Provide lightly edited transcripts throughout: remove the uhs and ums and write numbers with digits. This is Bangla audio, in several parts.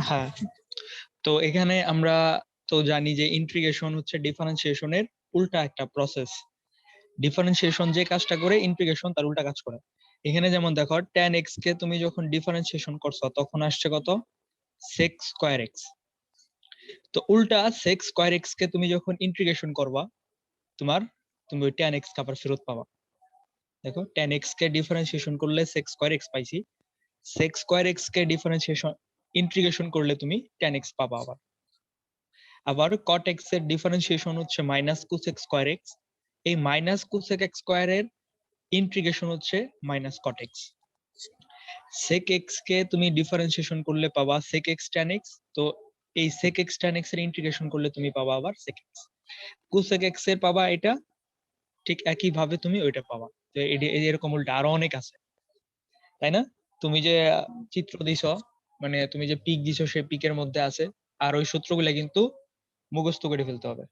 হ্যাঁ, তো এখানে আমরা তো জানি যে ইন্টিগ্রেশন হচ্ছে ডিফারেন্সিয়েশনের উল্টা একটা প্রসেস। ডিফারেন্সিয়েশন যে কাজটা করে ইন্টিগ্রেশন তার উল্টা কাজ করে। এখানে যেমন দেখো tan x কে তুমি যখন ডিফারেন্সিয়েশন করছো তখন আসছে কত sec স্কয়ার x। তো উল্টা sec স্কয়ার x কে তুমি যখন ইন্টিগ্রেশন করবা তুমি ওই tan x কে আবার ফেরত পাবা। দেখো tan x কে ডিফারেন্সিয়েশন করলে sec স্কয়ার x পাইছি, sec স্কয়ার x কে ডিফারেন্সিয়েশন ইন্টিগ্রেশন করলে তুমি tan x পাবা। আবার cot x এর ডিফারেন্সিয়েশন হচ্ছে মাইনাস কোসেক স্কয়ার x, এই মাইনাস কোসেক x স্কয়ারের ইন্টিগ্রেশন হচ্ছে minus cot x। sec x কে তুমি ডিফারেন্সিয়েশন করলে পাবা sec x tan x, তো এই sec x tan x এর ইন্টিগ্রেশন করলে তুমি পাবা আবার sec x। কোসেক x এর পাবা এটা, ঠিক একই ভাবে তুমি ওইটা পাবা। তো এরকম উল্টা আরো অনেক আছে, তাই না? তুমি যে চিত্র দিছো, মানে তুমি যে পিক দিছো সেই পিকের মধ্যে আছে, আর ওই সূত্রগুলো কিন্তু মুখস্থ করে ফেলতে হবে।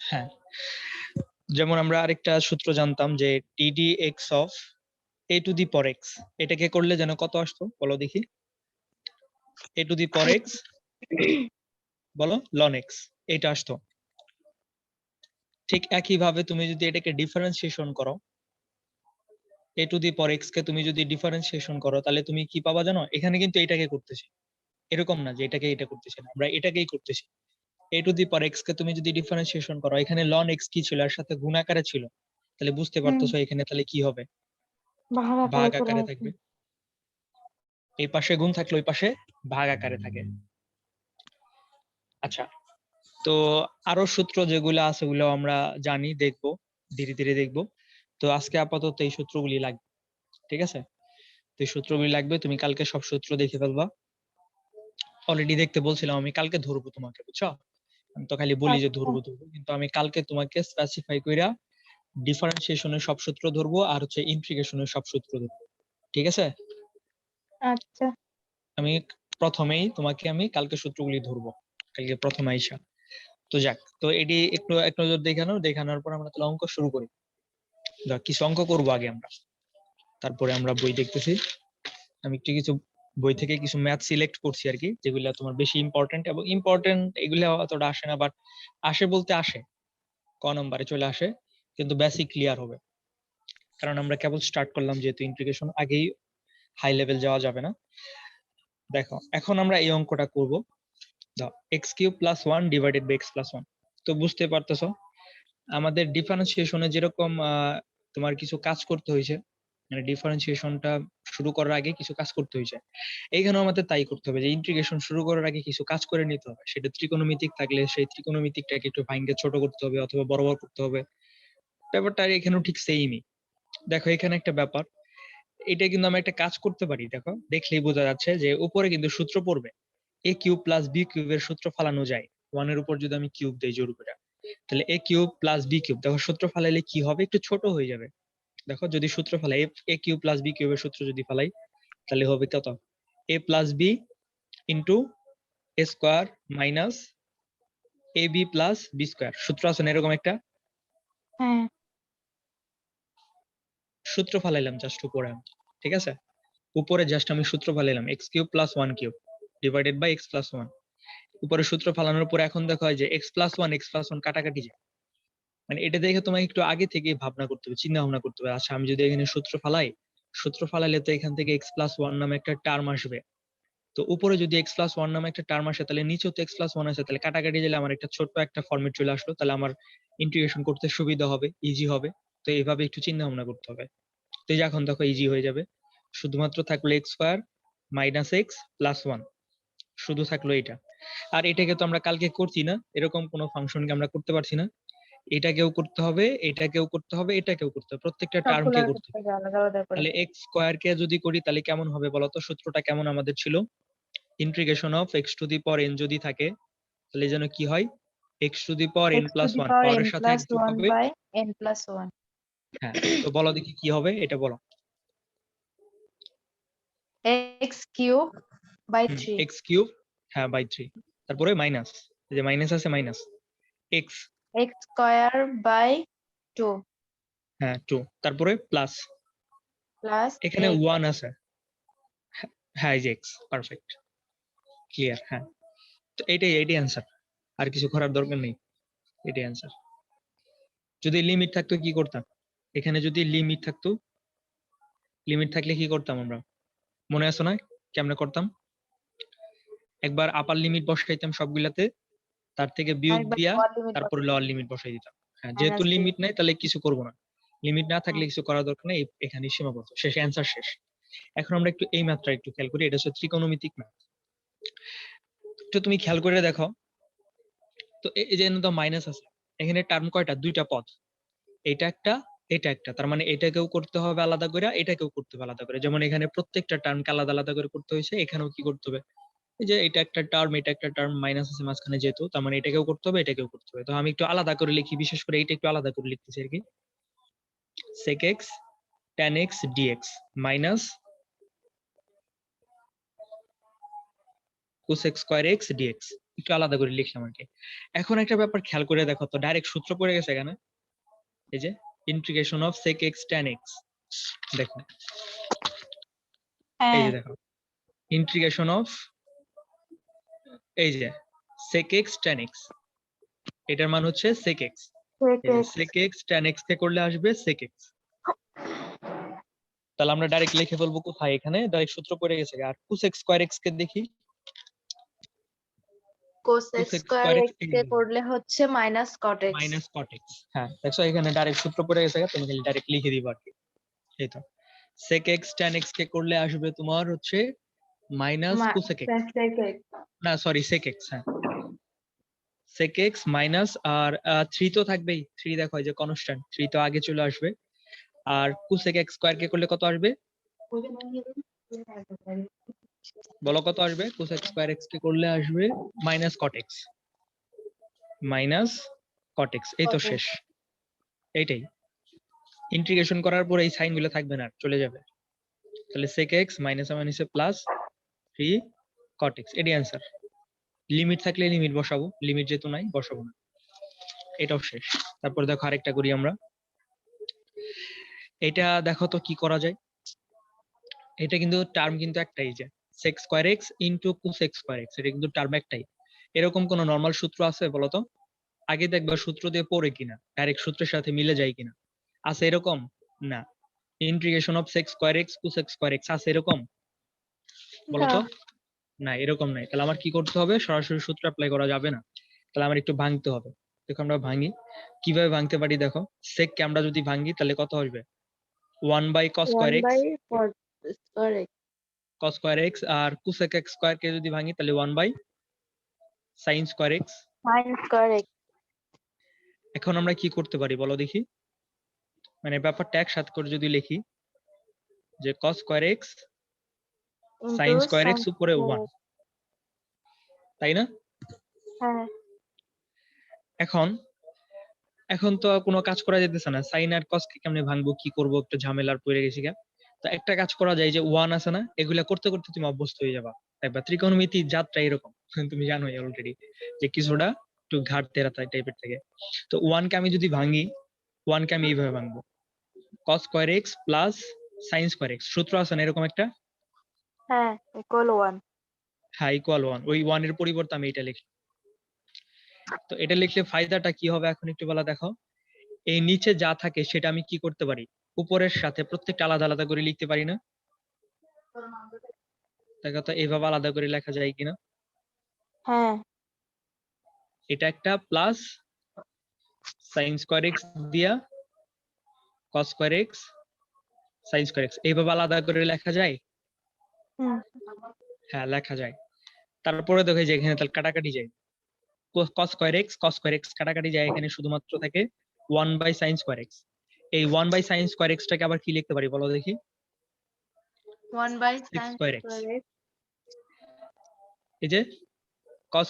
হ্যাঁ, যেমন আমরা আরেকটা সূত্র জানতাম যে ddx of a two the power x, এটাকে করলে যেন কত আসতো বলো দেখি। a two the power x বলো ln x, এটা আসতো। ঠিক একই ভাবে তুমি যদি এটাকে ডিফারেন্সিয়েশন করো, a two the power x কে তুমি যদি ডিফারেন্সিয়েশন করো তাহলে তুমি কি পাবা জানো? এখানে কিন্তু এটাকে করতেছি, এরকম না যে এটাকে এটা করতেছি না, আমরা এটাকেই করতেছি। a two the power x কে তুমি যদি ডিফারেন্সিয়েশন করো, এখানে ln x কি ছিল, এর সাথে গুণ আকারে ছিল, তাহলে বুঝতে পারতেছো এখানে তাহলে কি হবে, ভাগ আকারে থাকবে। এই পাশে গুণ থাকলে ওই পাশে ভাগ আকারে থাকে। আচ্ছা, তো আরো সূত্র যেগুলো আছে ওগুলো আমরা জানি, দেখবো ধীরে ধীরে দেখবো। তো আজকে আপাতত এই সূত্রগুলি লাগবে, ঠিক আছে? তো এই সূত্রগুলি লাগবে, তুমি কালকে সব সূত্র দেখে ফেলবা। অলরেডি দেখতে বলছিলাম, আমি কালকে ধরবো তোমাকে, বুঝছো? আমি তো খালি বলি যে ধরবো, কিন্তু আমি কালকে তোমাকে স্পেসিফাই কইরা ডিফারেন্সিয়েশনের সব সূত্র ধরবো আর হচ্ছে ইন্টিগ্রেশনের সব সূত্র ধরবো, ঠিক আছে? আচ্ছা, আমি প্রথমেই তোমাকে আমি কালকে সূত্রগুলি ধরবো, কালকে প্রথম আইসা। তো যাক, তো এটি একটু এক নজর দেখানোর পর আমরা তাহলে অঙ্ক শুরু করি। কিছু অঙ্ক করবো আগে আমরা, তারপরে আমরা বই দেখতেছি। আমি একটু কিছু বই থেকে কিছু ম্যাথ সিলেক্ট করছি আর কি, যেগুলো তোমার বেশি ইম্পর্টেন্ট, এবং ইম্পর্টেন্ট এগুলো অতটা আসে না, বাট আসে বলতে আসে, ক নম্বরে চলে আসে, কিন্তু বেসিক ক্লিয়ার হবে। কারণ আমরা কেবল স্টার্ট করলাম, যেহেতু ইন্টিগ্রেশন আগেই হাই লেভেল যাওয়া যাবে না। দেখো এখন আমরা এই অঙ্কটা করব। দাও x cube plus one divided by x plus one. তো বুঝতে পারতেছো আমাদের ডিফারেন্সিয়েশনে যেরকম তোমার কিছু কাজ করতে হয়েছে, মানে ডিফারেন্সিয়েশনটা শুরু করার আগে কিছু কাজ করতে হয়েছে, এইখানেও আমাদের তাই করতে হবে যে ইন্টিগ্রেশন শুরু করার আগে কিছু কাজ করে নিতে হবে। সেটা ত্রিকোণমিতিক থাকলে সেই ত্রিকোণমিতিকটাকে একটু ভাঙে ছোট করতে হবে অথবা বড় করতে হবে। ব্যাপারটা এখানেও ঠিক সেইমই। দেখো এখানে একটা ব্যাপার, এটা কিন্তু আমরা একটা কাজ করতে পারি। দেখো দেখলেই বোঝা যাচ্ছে যে উপরে কিন্তু সূত্র পড়বে, এ কিউব প্লাস বি কিউবের সূত্র ফালানো যায়। ওয়ানের উপর যদি আমি কিউব দেই জোর করে, তাহলে এ কিউব প্লাস বি কিউব, দেখো সূত্র ফালাইলে কি হবে, একটু ছোট হয়ে যাবে। দেখো যদি সূত্র ফালাই, এ কিউব প্লাস বি কিউবের সূত্র যদি ফালাই, তাহলে হবে কত, এ plus B into A square minus A B plus B square. সূত্র আছে না এরকম একটা? হ্যাঁ, সূত্র ফালাইলাম জাস্ট উপরে, ঠিক আছে? উপরে জাস্ট আমি সূত্র ফালাইলাম x cube plus one cube divided by x plus one. উপরে সূত্র ফালানোর পরে এখন দেখো যে এক্স প্লাস ওয়ান কাটাকাটি যায়, মানে এটা দেখে তোমাকে একটু আগে থেকে ভাবনা করতে হবে, চিন্তা ভাবনা করতে হবে। আচ্ছা আমি যদি এখানে সূত্র ফালাইলে তো এখান থেকে এক্স প্লাস ওয়ান নামে একটা টার্ম আসবে। তো উপরে যদি এক্স প্লাস ওয়ান নামে একটা টার্ম আসে, তাহলে নিচেও তো এক্স প্লাস ওয়ান আছে, তাহলে কাটাকাটি গেলে আমার একটা ছোট্ট একটা ফর্মেট চলে আসলো, তাহলে আমার ইন্টিগ্রেশন করতে সুবিধা হবে, ইজি হবে। তো এইভাবে একটু চিন্তা ভাবনা করতে হবে। তো এই যে এখন দেখো ইজি হয়ে যাবে, শুধুমাত্র থাকলো x square minus x plus one, শুধু থাকলো এটা। আর এটাকে তো আমরা কালকে করছি না, এরকম কোনো ফাংশনকে আমরা করতে পারছি না। এটাকেও করতে হবে, এটাকেও করতে হবে, এটাকেও করতে হবে, প্রত্যেকটা টার্মকে সবগুলোর করতে ক্ষেত্রে হবে। আলাদা আলাদা করে। তাহলে এক্স স্কোয়ার কে যদি করি তাহলে কেমন হবে বলতো? সূত্রটা কেমন আমাদের ছিল? Integration of x to the power n যদি থাকে, তাহলে যেন কি হয়, x to the power n x to plus the one power n পাওয়ারের সাথে প্লাস এক যোগ ওয়ান হবে। By n plus one. হ্যাঁ, তো বলো দেখি কি হবে এটা বলো। X cube by three. X cube, হ্যাঁ বাই থ্রি, তারপরে মাইনাস, যে মাইনাস আছে minus x x square by 2 হ্যাঁ 2 তারপরে প্লাস plus এখানে x 1 আছে হ্যাঁ এই যে x পারফেক্ট ক্লিয়ার হ্যাঁ তো এইটাই অ্যান্সার আর কিছু করার দরকার নেই এটাই অ্যান্সার যদি লিমিট থাকতো কি করতাম এখানে যদি লিমিট থাকলে কি করতাম আমরা মনে আছে না কেমনে করতাম একবার আপার লিমিট বসাইতাম সবগুলাতে তার থেকে বিয়োগ আরেকবার দিয়া lower limit তারপরে বসাই লোয়ার লিমিট বসাই দিতাম হ্যাঁ যেহেতু minus 3 লিমিট নাই তাহলে কিছু করব না লিমিট না থাকলে হুম, কিছু করার দরকার নেই এখানে সীমাবদ্ধ শেষ অ্যান্সার শেষ এখন আমরা একটু এই ম্যাথটা একটু খেয়াল করি এটা হচ্ছে ত্রিকোণমিতিক ম্যাথ তো তুমি খেয়াল করে দেখো তো এই যে তো মাইনাস আছে এখানে টার্ম কয়টা দুইটা পদ এটা একটা তার মানে এটাকেও করতে হবে আলাদা করে এটাকেও করতে হবে আলাদা করে যেমন এখানে প্রত্যেকটা টার্মকে আলাদা আলাদা করে করতে হয়েছে এখানেও কি করতে হবে এই যে এটা একটা টার্ম মাইনাস আছে মাঝখানে যেহেতু তার মানে এটাকেও করতে হবে এটাকেও করতে হবে তো আমি একটু আলাদা করে লিখি বিশেষ করে এটা একটু আলাদা করে লিখতেছি আর কি sec x tan x dx minus cos x square x dx একটু আলাদা করে লিখলাম আর কি এখন একটা ব্যাপার খেয়াল করে দেখো তো ডাইরেক্ট সূত্র পড়ে গেছে এখানে এই যে integration of sec x tan x দেখো এই হ্যাঁ যে দেখো ইন্টিগ্রেশন অফ এই যে sec x tan x এটার মান হচ্ছে sec x এই যে sec x sec x tan x কে করলে আসবে sec x তাহলে আমরা ডাইরেক্ট লিখে ফেলবো কোথায় এখানে ডাইরেক্ট সূত্র পড়ে গেছে আর cos x square x কে দেখি cos cos x x square square x x কে করলে হচ্ছে minus cot x minus cot x হ্যাঁ দেখছো এখানে ডাইরেক্ট সূত্র পড়ে গেছে তুমি খালি ডাইরেক্ট লিখে দিবা আর কি এই তো sec x tan x কে করলে আসবে তোমার হচ্ছে minus cosec x sec x না সরি sec x হ্যাঁ sec x মাইনাস আর 3 তো থাকবেই 3 দেখো এই যে কনস্ট্যান্ট 3 তো আগে চলে আসবে আর cosec x স্কয়ার কে করলে কত আসবে বলো কত আসবে cosec স্কয়ার x কে করলে আসবে minus cot x minus cot x এই তো cot x শেষ এইটাই ইন্টিগ্রেশন করার পর এই সাইন গুলো থাকবে না চলে যাবে তাহলে sec x মাইনাস মাইনাসে প্লাস 3 cot x এটাই অ্যান্সার লিমিট থাকলে লিমিট বসাবো লিমিট যেহেতু নাই বসাবো না এটাও শেষ তারপর দেখো আরেকটা করি আমরা এটা দেখো তো কি করা যায় এটা কিন্তু টার্ম কিন্তু একটাই যে sec square x into cosec square x এটা কিন্তু টার্ম একটাই এরকম কোন নরমাল সূত্র আছে বলো তো আগে দেখবা সূত্র দিয়ে পড়ে কিনা ডাইরেক্ট সূত্রের সাথে মিলে যায় কিনা আছে এরকম না integration of sec square x cosec square x আছে এরকম বলো তো না এরকম নাই তাহলে আমার কি করতে হবে সরাসরি সূত্র অ্যাপ্লাই করা যাবে না তাহলে আমার একটু ভাঙতে হবে দেখো আমরা ভাঙি কিভাবে ভাঙতে পারি দেখো sec কে আমরা যদি ভাঙি তাহলে কত আসবে 1 by cos square 1 x by cot square x cos square x আর cosec x স্কয়ার কে যদি ভাঙি তাহলে 1 by sin square x sin square x এখন আমরা কি করতে পারি বলো দেখি মানে ব্যাপারটা একসাথে করে যদি লিখি যে cos square x sin into square x sin উপরে square 1 তাই না হ্যাঁ এখন এখন তো কোনো কাজ করা যেতেছে না sin আর cos কে কেমনে ভাঙবো কি করব একটু ঝামেলার পড়ে গেছি গা তো একটা কাজ করা যায় যে 1 আছে না এগুলা করতে করতে তুমি অভ্যস্ত হয়ে যাবা একবার ত্রিকোণমিতি যাত্রা এরকম তুমি জানোই অলরেডি যে কিছুটা একটু ঘাট তেরা টাইপের থেকে তো 1 কে আমি যদি ভাঙি 1 কে আমি এইভাবে ভাঙবো cos square x plus sin square x সূত্র আছে না এরকম একটা হ্যাঁ equal 1 হ্যাঁ ইকুয়াল 1 ওই 1 এর পরিবর্তে আমি এটা লিখি তো এটা লিখলে ফায়দাটা কি হবে এখন একটু বলা দেখো এই নিচে যা থাকে সেটা আমি কি করতে পারি উপরের সাথে প্রত্যেকটা আলাদা আলাদা করে লিখতে পারি না দেখো তো এইভাবে আলাদা করে লেখা যায় কিনা হ্যাঁ এটা একটা প্লাস sin স্কয়ার x দিয়া cos square x sin square x এইভাবে আলাদা করে লেখা যায় হুম হ্যাঁ লেখা যায় তারপরে দেখো এই যে এখানে তাহলে কাটাকাটি যায় cos স্কয়ার x কাটাকাটি যায় এখানে শুধুমাত্র থাকে 1 বাই sin স্কয়ার x এই 1 বাই sin স্কয়ার x টাকে আবার কি লিখতে পারি বলো দেখি 1 by 6 sin square x square x এই যে cos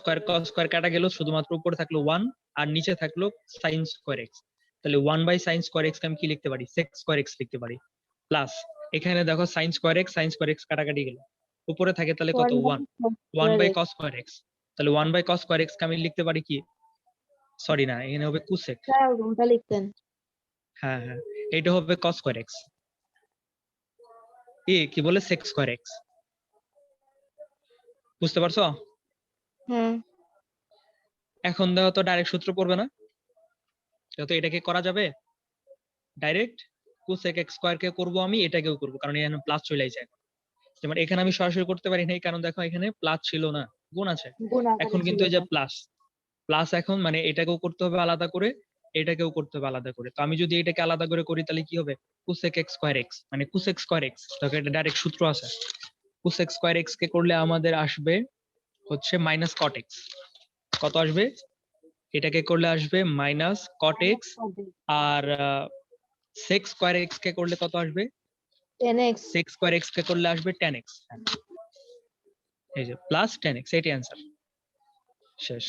স্কয়ার কাটা গেল শুধুমাত্র উপরে থাকলো 1 আর নিচে থাকলো sin স্কয়ার x তাহলে 1 বাই sin স্কয়ার x কে আমি কি লিখতে পারি sec স্কয়ার x লিখতে পারি প্লাস এখানে দেখো sin স্কয়ার x কাটাকাটি গেল উপরে থাকে তাহলে কত 1 by 1 cos 1 square by x cos square x তাহলে 1 বাই cos স্কয়ার x কে আমি লিখতে পারি কি সরি না, এখানে হবে কোসেক। স্যার ওটা লিখতেন। হ্যাঁ হ্যাঁ, এটা হবে কস স্কয়ার এক্স। কি বলে সেক স্কয়ার এক্স, বুঝতে পারছো? হুম। এখন দেখো তো ডাইরেক্ট সূত্র পড়বে না, তো এটাকে করা যাবে ডাইরেক্ট। কোসেক এক্স স্কয়ার কে করবো আমি, এটাকেও করবো, কারণ এখানে প্লাস চলে আসে। যেমন এখানে আমি সরাসরি করতে পারি নাই, কারণ দেখো এখানে প্লাস ছিল না, গুণ আছে। গুণ আকারে এখন ছিল কিন্তু এই যে হ্যাঁ। প্লাস, প্লাস এখন মানে এটাকেও করতে হবে আলাদা করে, এটাকেও করতে হবে আলাদা করে। তো আমি যদি এটাকে আলাদা করে করি তাহলে কি হবে, কোসেক এক্স স্কয়ার এক্স, মানে কোসেক স্কয়ার এক্স, দেখো এটা ডাইরেক্ট সূত্র আছে। কোসেক স্কয়ার এক্স কে করলে আমাদের আসবে হচ্ছে মাইনাস কট এক্স। কত আসবে? এটাকে করলে আসবে মাইনাস কট এক্স। আর সেক স্কয়ার এক্স কে করলে কত আসবে? 10x। সেক স্কয়ার এক্স কে করলে আসবে টেন এক্স। এই যে প্লাস টেন এক্স, এটাই অ্যান্সার। শেষ।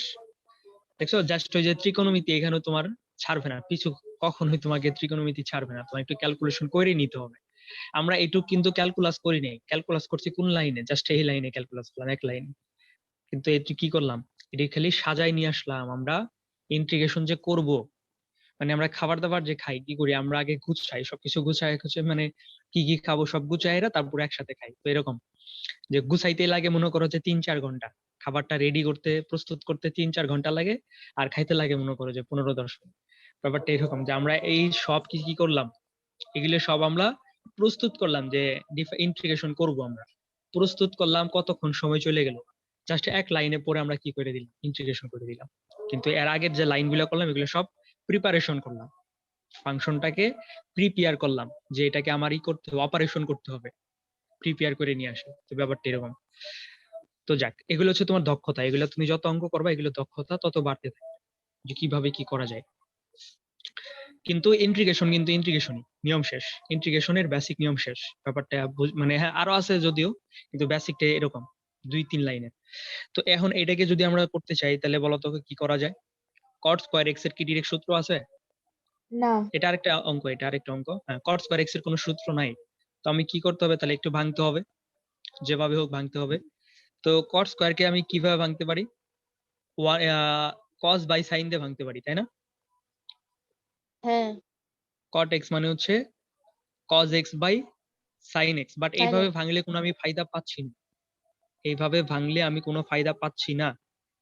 দেখছো, জাস্ট ওই যে ত্রিকোণমিতি এখানে তোমার ছাড়বে না পিছু, কখনোই তোমাকে ত্রিকোণমিতি ছাড়বে না, তোমার একটু ক্যালকুলেশন করে নিতে হবে। আমরা এটুক কিন্তু ক্যালকুলাস করি নাই, ক্যালকুলাস করছি কোন লাইনে, জাস্ট এই লাইনে ক্যালকুলাস করলাম, এক লাইন। কিন্তু এটি কি করলাম, এটি খালি সাজাই নিয়ে আসলাম আমরা। ইন্টিগ্রেশন যে করব, মানে আমরা খাবার দাবার যে খাই কি করি, আমরা আগে গুছাই সবকিছু, গুছাই মানে কি কি খাবো সব গুছাইরা তারপর একসাথে খাই। তো এরকম যে গুছাইতে লাগে মনে করো যে 3-4 ঘন্টা, খাবারটা রেডি করতে প্রস্তুত করতে 3-4 ঘন্টা লাগে, আর খাইতে লাগে মনে করো যে 15-10 মিনিট। ব্যাপারটা এরকম যে আমরা এই সব কি কি করলাম, এগুলো সব আমরা প্রস্তুত করলাম, যে ইন্টিগ্রেশন করব আমরা, প্রস্তুত করলাম, কতক্ষণ সময় চলে গেল, জাস্ট এক লাইনে পরে আমরা কি করে দিলাম, ইন্টিগ্রেশন করে দিলাম। কিন্তু এর আগের যে লাইনগুলো করলাম এগুলো সব প্রিপারেশন করলাম, ফাংশনটাকে প্রিপেয়ার করলাম, যে এটাকে আমার করতে হবে, অপারেশন করতে হবে, প্রিপেয়ার করে নিয়ে আসে। তো ব্যাপারটা এরকম। তো যাক, এগুলো হচ্ছে তোমার দক্ষতা, এগুলো তুমি যত অঙ্ক করবা এগুলো দক্ষতা তত বাড়তে থাকে, যে কিভাবে কি করা যায়। কিন্তু ইন্টিগ্রেশন কিন্তু ইন্টিগ্রেশনই, নিয়ম শেষ, ইন্টিগ্রেশনের বেসিক নিয়ম শেষ। ব্যাপারটা মানে হ্যাঁ আরো আছে যদিও, কিন্তু বেসিকটা এরকম 2-3 লাইনে। তো এখন এটাকে যদি আমরা করতে চাই তাহলে বলো তো কি করা যায়। কট স্কয়ার এক্স এর কি ডিরেক্ট সূত্র আছে? না। এটা আরেকটা অঙ্ক, এটা আরেকটা অঙ্ক। হ্যাঁ, কট স্কয়ার এক্স এর কোনো সূত্র নাই। তো আমি কি করতে হবে, তাহলে একটু ভাঙতে হবে, যেভাবে হোক ভাঙতে হবে। তো কট স্কয়ার কে আমি কিভাবে ভাঙতে পারি, কস বাই সাইন দিয়ে ভাঙতে পারি, তাই না? হ্যাঁ। কট এক্স মানে হচ্ছে cos x by sine x, but তাই না? এইভাবে ভাঙলে কোনো আমি ফায়দা পাচ্ছি না, এইভাবে ভাঙলে আমি কোনো ফায়দা পাচ্ছি না।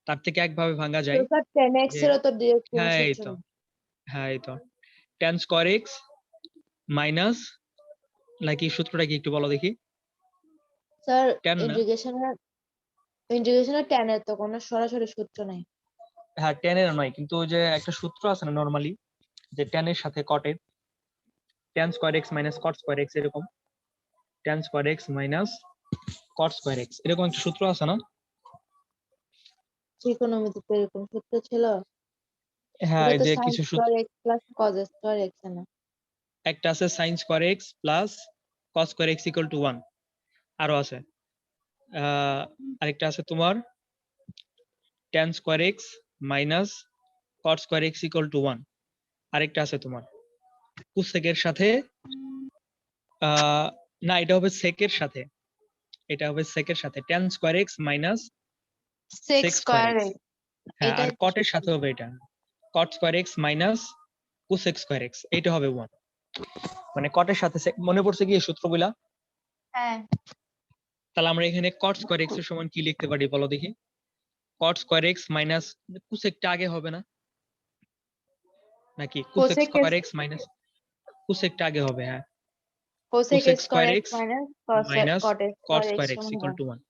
তার থেকে একভাবে ভাঙা তো যায়, স্যার 10x যে এরও তো ডিরেক্ট কোনো হ্যাঁ এই সূত্র তো, নেই। হ্যাঁ এই তো, ট্যান স্কয়ার এক্স মাইনাস, নাকি সূত্রটা কি একটু বলো দেখি। স্যার ট্যান না, ইন্টিগ্রেশনের 10 এর তো কোনো সরাসরি সূত্র নেই। হ্যাঁ ট্যান এর নয়, কিন্তু ওই যে একটা সূত্র আছে না নরমালি, যে ট্যান এর সাথে কটের, tan square x minus cot square x, এরকম tan square x minus cot square x, এরকম একটা সূত্র আছে না? ত্রিকোণমিতিতে এরকম সূত্র ছিল? হ্যাঁ, এটা এই তো যে sin কিছু সূত্র, square x plus cos square x না? একটা আছে sine square x plus cos square x equal to 1, আরো আছে আরেকটা আছে তোমার tan square x minus cot square x equal to 1, আরেকটা আছে তোমার কোসেকের সাথে না এটা হবে সেকের সাথে, এটা হবে সেকের সাথে tan square x minus sec sec square square x. x। হ্যাঁ, আর এটাই তো কটের সূত্র। সাথে হবে এটা কট square x minus cosec square x, এইটা হবে 1। মানে কটের সাথে মনে পড়ছে কি এই সূত্রগুলা? হ্যাঁ। তাহলে আমরা এখানে কট স্কয়ার এক্স এর সমান কি লিখতে পারি বলো দেখি। কট স্কয়ার এক্স মাইনাস, কোসেকটা আগে হবে না নাকি? Cosec cosec square x minus, কোসেকটা আগে হবে, হ্যাঁ। cosec cosec square square x x minus cos minus cot cot square x square x সমান ইকুয়াল 1। টু 1।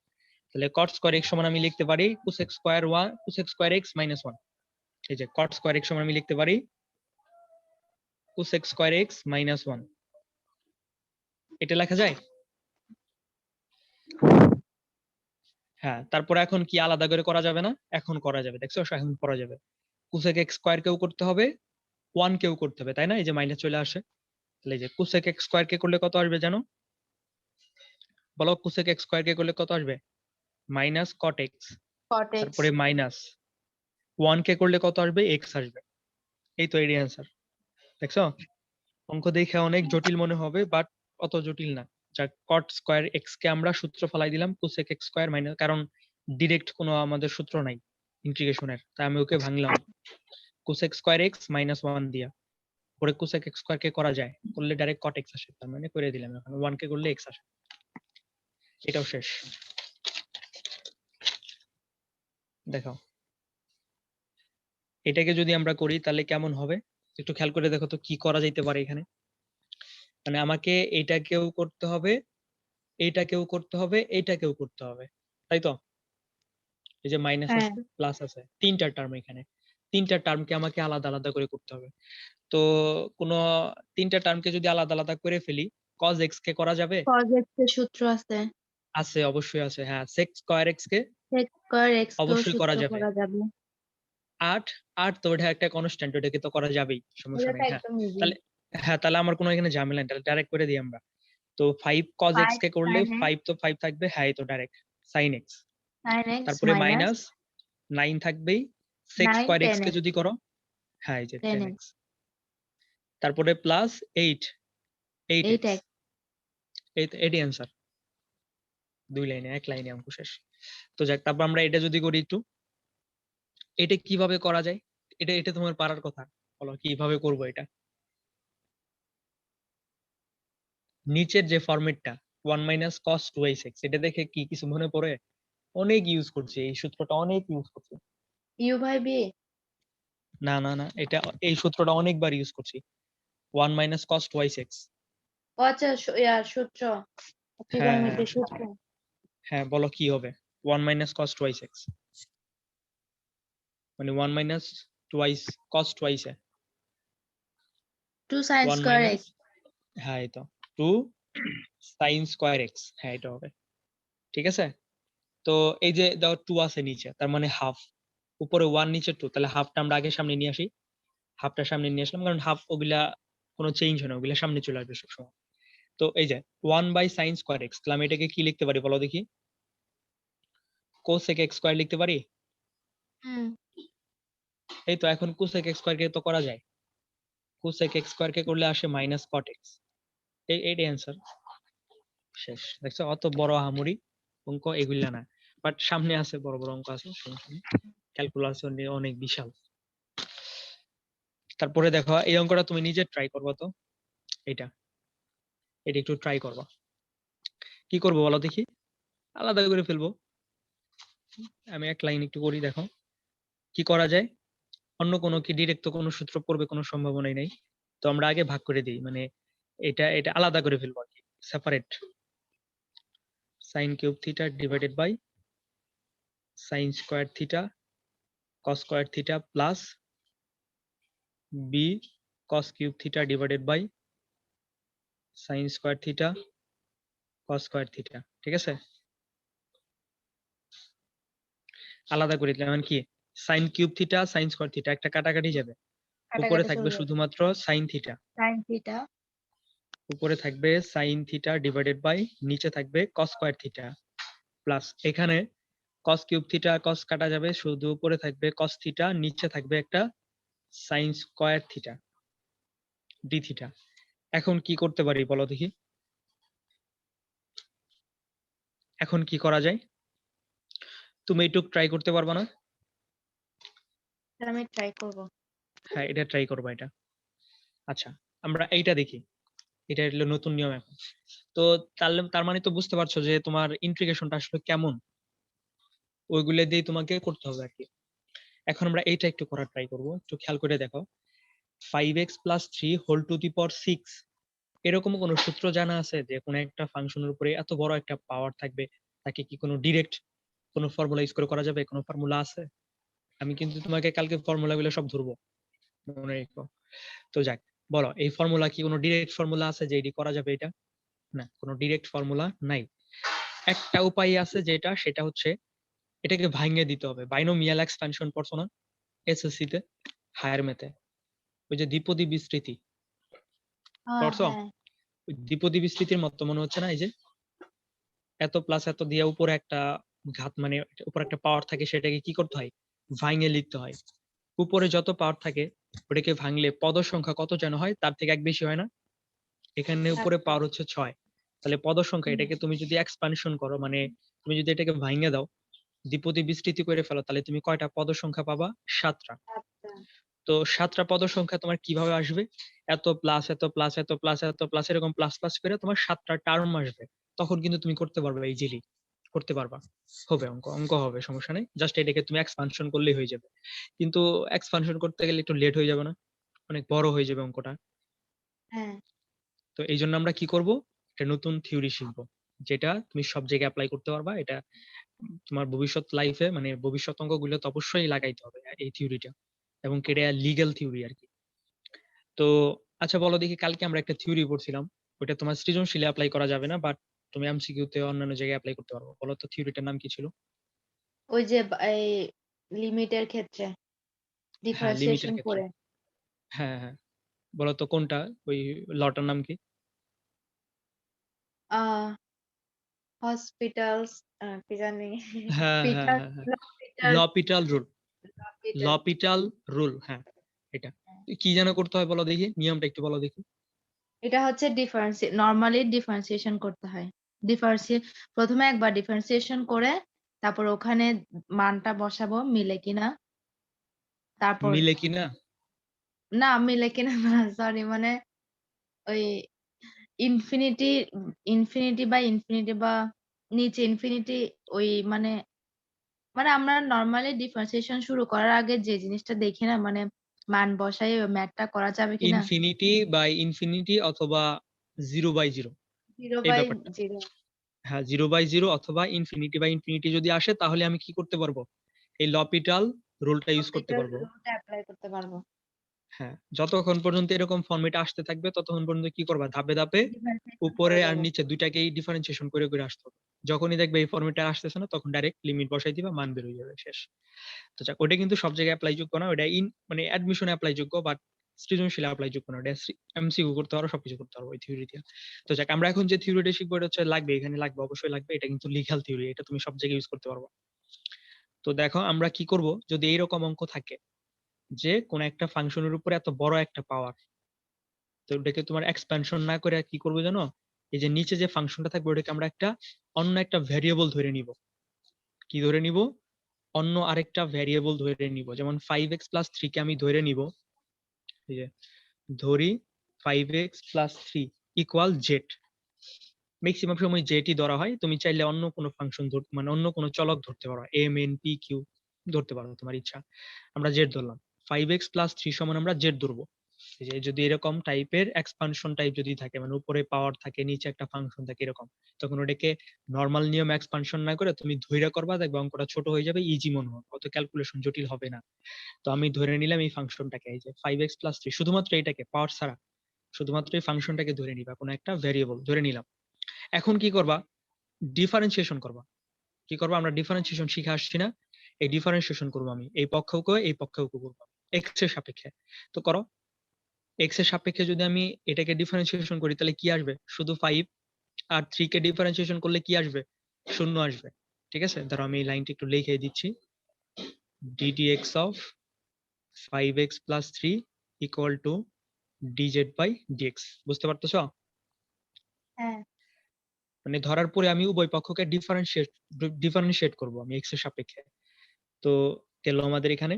তাহলে কট স্কয়ার এক্স সমান আমি লিখতে পারি cosec square 1, cosec square x minus 1। এই যে কট স্কয়ার এক্স সমান আমি লিখতে পারি কোসেক স্কয়ার এক্স মাইনাস 1, এটা লেখা যায়। হ্যাঁ, তারপর এখন কি আলাদা করে করা যাবে না? এখন করা যাবে, দেখছো এখন করা যাবে। কোসেক এক্স স্কয়ার কেও করতে হবে, 1 কেও করতে হবে, তাই না? এই যে মাইনাস চলে আসে, তাহলে এই যে কোসেক এক্স স্কয়ার কে করলে কত আসবে জানো? বলো, কোসেক এক্স স্কয়ার কে করলে কত আসবে? Minus cot x, cot x। তারপরে মাইনাস 1 কে করলে কত আসবে? এক্স আসবে। এই তো এরই অ্যান্সার, দেখছো? অঙ্ক দেখে অনেক জটিল মনে হবে, বাট অত জটিল না। যা কট স্কয়ার এক্স কে আমরা সূত্র ফলাই দিলাম কোসেক এক্স স্কয়ার মাইনাস, কারণ ডিরেক্ট কোনো আমাদের সূত্র নাই ইন্টিগ্রেশনের, তাই আমি ওকে ভাঙলাম। কোসেক স্কয়ার এক্স মাইনাস 1 দিয়া পরে কোসেক এক্স স্কয়ার কে করা যায়, করলে ডাইরেক্ট কট এক্স আসে, তার মানে করে দিলাম। এখন 1 কে করলে এক্স আসে। এটাও শেষ। দেখো এটাকে যদি আমরা করি তাহলে কেমন হবে একটু খেয়াল করে দেখো তো কি করা যাইতে পারে এখানে। মানে আমাকে এইটাকেও করতে হবে, এইটাকেও করতে হবে, এইটাকেও করতে হবে, তাই তো? এই যে মাইনাস হ্যাঁ আছে প্লাস আছে, তিনটা টার্ম এখানে, তিনটা টার্মকে আমাকে আলাদা আলাদা করে করতে হবে। তো কোন তিনটা টার্মকে যদি আলাদা আলাদা করে ফেলি, cos x কে করা যাবে? cos x এর সূত্র আছে, আছে, অবশ্যই আছে। হ্যাঁ, sec স্কয়ার x কে sec স্কয়ার x কেও অবশ্যই করা সূত্র যাবে। করা যাবে। 8 8 তো ওটা একটা কনস্ট্যান্ট, ওটাকে তো করা যাবেই, সমস্যা এটা নেই। তো হ্যাঁ, একদম ইজি। তাহলে হ্যাঁ তাহলে আমার কোনো এখানে ঝামেলা নেই, তাহলে ডাইরেক্ট করে দিই আমরা। তো 5 cos x 5 কে করলে sin x 5 তো 5 থাকবে, হ্যাঁ এই তো direct sin x। sin x তারপরে মাইনাস মাইনাস 9 থাকবেই, sec 9 স্কয়ার x 10 কে x যদি করো, হ্যাঁ এই যে 10 10x। x তারপরে প্লাস 8 8x, 8x। এটি অ্যান্সার। দুই লাইনে, এক লাইনে অঙ্ক শেষ। তো যাক, তারপর আমরা এটা যদি করি একটু, এটা কিভাবে করা যায়? এটা এটা তোমার পারার কথা, বলো কিভাবে করব এটা। নিচের যে ফরম্যাটটা 1 মাইনাস cos 2x, এটা দেখে কি কিছু মনে পড়ে? অনেক ইউজ করছি এই সূত্রটা, অনেক ইউজ করছি। u by b। না না না, এটা এই সূত্রটা অনেকবার ইউজ করছি, 1 মাইনাস cos 2x। ও আচ্ছা, ইয়ার সূত্র, হ্যাঁ হ্যাঁ ত্রিকোণমিতির সূত্র। হ্যাঁ, বলো কি হবে 1 মাইনাস cos 2x, মানে 1 minus twice cos twice 2 sin 1 square minus, x। হ্যাঁ এই তো 2 sin স্কয়ার x, হ্যাঁ এটা হবে। ঠিক আছে, তো এই যে দাও 2 আছে নিচে, তার মানে হাফ, উপরে 1 নিচে 2, তাহলে হাফটা আমরা আগে সামনে নিয়ে আসি। হাফটা সামনে নিয়ে আসলাম, কারণ হাফ ওগুলা কোনো চেঞ্জ হয় না, ওগুলা সামনে চলে আসবে সবসময়। তো এই যে 1 বাই সাইন স্কয়ার এক্স, তাহলে আমি এটাকে কি লিখতে পারি বলো দেখি? কোসেক এক্স স্কয়ার লিখতে পারি। হুম। এই তো, এখন কোসেক এক্স স্কয়ার কে তো করা যায়, কোসেক এক্স স্কয়ার কে করলে আসে মাইনাস কট এক্স। এইটাই অ্যান্সার, শেষ। দেখছো অত বড় আহামরি অঙ্ক এগুলা না, বাট সামনে আছে বড় বড় অঙ্ক আছে, সমস্যা নেই, ক্যালকুলাস অনেক বিশাল। তারপরে দেখো এই অঙ্কটা তুমি নিজে ট্রাই করবা তো, এটা এটা একটু ট্রাই করবা। কি করবো বলো দেখি, আলাদা করে ফেলবো। আমি এক লাইন একটু করি, দেখো কি করা যায়। অন্য কোনো কি ডিরেক্ট তো কোনো সূত্র পড়বে কোনো সম্ভাবনাই নেই, তো আমরা আগে ভাগ করে দিই, মানে এটা এটা আলাদা করে ফেলবো আর কি, separate. Sine cube theta divided by sine square theta cos square theta plus B cos cube theta divided by sine square theta cos square theta. ঠিক আছে, আলাদা করে দিলাম। মানে কি, sine cube theta sine square theta একটা কাটাকাটি যাবে, উপরে কাটাকাটি থাকবে চলে যাবে। শুধুমাত্র সাইন থিটা, sin থিটা উপরে থাকবে সাইন থিটা ডিভাইডেড বাই নিচে থাকবে কস স্কয়ার থিটা প্লাস এখানে কস কিউব থিটা কস কাটা যাবে, শুধু উপরে থাকবে কস থিটা, নিচে থাকবে একটা sign square theta D theta. এখন কি করতে পারি বলো দেখি, এখন কি করা যায়? তুমি এইটুক ট্রাই করতে পারবা না? আমি ট্রাই করব। হ্যাঁ এটা ট্রাই করবা এটা। আচ্ছা, আমরা এইটা দেখি, এটা হলো নতুন নিয়ম এখন। তো তাহলে তার মানে তো বুঝতে পারছো যে তোমার ইন্টিগ্রেশনটা আসলে কেমন, ওইগুলো দিয়ে তোমাকে করতে হবে আর কি। এখন আমরা এইটা একটু করার ট্রাই করব, একটু খেয়াল করে দেখো। 5x plus 3 whole to the power 6, এরকম কোনো সূত্র জানা আছে যে কোনো একটা ফাংশনের উপরে এত বড় একটা পাওয়ার থাকবে, তাকে কি কোনো ডিরেক্ট কোনো ফর্মুলা ইউজ করে করা যাবে? কোনো ফর্মুলা আছে? আমি কিন্তু তোমাকে কালকে ফর্মুলা গুলো সব ধরবো, মনে রেখো। তো যাক, বলো এই ফর্মুলা কি কোনো ডিরেক্ট ফর্মুলা আছে যে এটি করা যাবে? এটা না, কোনো ডিরেক্ট ফর্মুলা নাই। একটা উপায় আছে যেটা, সেটা হচ্ছে এটাকে ভাঙিয়ে দিতে হবে। বাইনোমিয়াল এক্সপ্যানশন পড়ছো না এসএসসি তে, হায়ার ম্যাথে, ওই যে দ্বিপদী বিস্তৃতি পড়ছো? হ্যাঁ। ওই দ্বিপদী বিস্তৃতির মতো মনে হচ্ছে না? এই যে এত প্লাস এত দিয়ে উপরে একটা ঘাত, মানে উপরে একটা পাওয়ার থাকে, সেটাকে কি করতে হয়? ভাঙিয়ে লিখতে হয়। উপরে যত পাওয়ার থাকে ওটাকে ভাঙলে পদ সংখ্যা কত যেন হয়, তার থেকে এক বেশি হয় না? এখানে উপরে আচ্ছা। পাওয়ার হচ্ছে 6, তাহলে পদ সংখ্যা, হুম। এটাকে তুমি যদি এক্সপানশন করো, মানে তুমি যদি এটাকে ভাঙিয়ে দাও, দ্বিপদী বিস্তৃতি করে ফেলো, তাহলে তুমি কয়টা পদ সংখ্যা পাবা? 7টা। আচ্ছা। তো 7টা পদ সংখ্যা তোমার কিভাবে আসবে? এত প্লাস এত প্লাস এত প্লাস এত প্লাস এরকম প্লাস প্লাস করে তোমার 7টা টার্ম আসবে। তখন কিন্তু তুমি করতে পারবে, ইজিলি করতে পারবা। হবে অঙ্ক, অঙ্ক হবে, সমস্যা নেই। জাস্ট এটাকে তুমি এক্সপানশন করলেই হয়ে যাবে। কিন্তু এক্সপানশন করতে গেলে একটু লেট হয়ে যাবে না? অনেক বড় হয়ে যাবে অঙ্কটা। হ্যাঁ, তো এই জন্য আমরা কি করব? একটা নতুন থিওরি শিখবো, যেটা তুমি সব জায়গায় অ্যাপ্লাই করতে পারবা। এটা তোমার ভবিষ্যৎ লাইফে, মানে ভবিষ্যৎ অঙ্কগুলো তো অবশ্যই লাগাইতে হবে এই থিওরিটা, এবং এটা লিগ্যাল থিওরি আর কি। তো আচ্ছা বলো দেখি, কালকে আমরা একটা থিওরি পড়ছিলাম, ওটা তোমার সৃজনশীলে অ্যাপ্লাই করা যাবে না, বাট তুমি এমসিকিউ তে অন্যান্য জায়গায় অ্যাপ্লাই করতে পারবো। বলো তো থিওরিটার নাম কি ছিল? ওই যে এই লিমিটের ক্ষেত্রে হ্যাঁ, লিমিটের ডিফারেন্সিয়েশন ক্ষেত্রে। করে হ্যাঁ হ্যাঁ, বলো তো কোনটা, ওই লটার নাম কি? আহ হসপিটালস কি জানি হ্যাঁ হ্যাঁ পিটার হ্যাঁ হ্যাঁ, পিটার লপিটাল রুল। পিটার লপিটাল রুল, হ্যাঁ। এটা কি যেন করতে হয় বলো দেখি, নিয়মটা একটু বলো দেখি। এটা হচ্ছে নরমালি ডিফারেন্সিয়েশন করতে হয়। ডিফারেন্সি প্রথমে একবার ডিফারেন্সিয়েশন করে তারপর ওখানে মানটা বসাবো মিলে কিনা, তারপর মিলে কিনা? না মিলে কিনা না, সরি, মানে ওই ইনফিনিটি ইনফিনিটি বা নিচে ইনফিনিটি, ওই মানে মানে আমরা নরমালি ডিফারেন্সিয়েশন শুরু করার আগে যে জিনিসটা দেখি না, মানে মান বসাই ম্যাথটা করা যাবে কিনা। ইনফিনিটি বাই ইনফিনিটি অথবা 0/0, জিরো এই বাই ব্যাপারটা। জিরো হ্যাঁ, 0/0 অথবা ইনফিনিটি বাই ইনফিনিটি যদি আসে, তাহলে আমি কি করতে পারবো? এই লপিটাল রুলটা ইউজ করতে প্রফিটার পারবো। রুলটা অ্যাপ্লাই করতে পারবো। হ্যাঁ, যতক্ষণ পর্যন্ত এরকম ফর্মেট আসতে থাকবে ততক্ষণ পর্যন্ত কি করবা, ধাপে ধাপে ডিফারেন্সিয়েশন উপরে করে আর যাবো। নিচে দুইটাকেই ডিফারেন্সিয়েশন করে করে আসতে হবে। যখনই দেখবে এই ফর্মেটটা আসতেছে না, তখন ডাইরেক্ট লিমিট বসাই দিবা, মান বের হয়ে যাবে, শেষ। তো যাক, ওটা কিন্তু সব জায়গায় অ্যাপ্লাই যোগ্য না, ওটা মানে অ্যাডমিশনে অ্যাপ্লাই যোগ্য, বাট সৃজনশীল অ্যাপ্লাই যোগ্য না। ওটা এমসিকিউ করতে পারো, সবকিছু করতে পারো ওই থিওরি দিয়ে। তো যাক, আমরা এখন যে থিওরিটা শিখবো এটা হচ্ছে লাগবে, এখানে লাগবে, অবশ্যই লাগবে। এটা কিন্তু লিগ্যাল থিওরি, এটা তুমি সব জায়গায় ইউজ করতে পারবে। তো দেখো আমরা কি করব, যদি এইরকম অঙ্ক থাকে যে কোন একটা ফাংশনের উপরে এত বড় একটা পাওয়ার, তো ওটাকে তোমার এক্সপ্যানশন না করে কি করবো জানো? এই যে নিচে যে ফাংশনটা থাকবে ওটাকে আমরা অন্য একটা ভ্যারিয়েবল ধরে নিব। কি ধরে নিব? অন্য আরেকটা ভ্যারিয়েবল ধরে নিব। যেমন 5x+3 কে আমি ধরে নিব, এই যে ধরি 5x+3 ইকুয়াল জেড। ম্যাক্সিমাম সময় জেটই ধরা হয়, তুমি চাইলে অন্য কোনো ফাংশন মানে অন্য কোনো চলক ধরতে পারো, এম এন পি কিউ ধরতে পারো, তোমার ইচ্ছা। আমরা জেড ধরলাম, 5x+3 সমান আমরা জেড ধরবো। এই যে যদি এরকম টাইপের এক্সপানশন টাইপ যদি থাকে, মানে উপরে পাওয়ার থাকে নিচে একটা ফাংশন থাকে এরকম, তখন ওটাকে নর্মাল নিয়ম এক্সপানশন না করে তুমি ধইরা করবা, দেখবে অঙ্কটা ছোট হয়ে যাবে, ইজি মনে হবে, অত ক্যালকুলেশন জটিল হবে না। তো আমি ধরে নিলাম এই ফাংশনটাকে, এই যে 5x+3, শুধুমাত্র এটাকে, পাওয়ার ছাড়া শুধুমাত্র এই ফাংশনটাকে ধরে নিবা, কোনো একটা ভ্যারিয়েবল ধরে নিলাম। এখন কি করবা? ডিফারেন্সিয়েশন করবা। কি করবা? আমরা ডিফারেন্সিয়েশন শিখে আসছি না? এই ডিফারেন্সিয়েশন করবো আমি, এই পক্ষকে এই পক্ষকে করবো এক্স এর সাপেক্ষে। তো করো, এক্স এর সাপেক্ষে যদি আমি এটাকে ডিফারেন্সিয়েশন করি তাহলে কি আসবে? শুধু 5। আর 3 কে ডিফারেন্সিয়েশন করলে কি আসবে? শূন্য আসবে। ঠিক আছে, ধরো আমি এই লাইনটা একটু লিখে দিচ্ছি, ddx of 5x+3 equal to dz/dx। বুঝতে পারতেছো? হ্যাঁ, মানে ধরার পরে আমি উভয় পক্ষকে ডিফারেন্সিয়েট করব আমি এক্স এর সাপেক্ষে। তো গেল আমাদের এখানে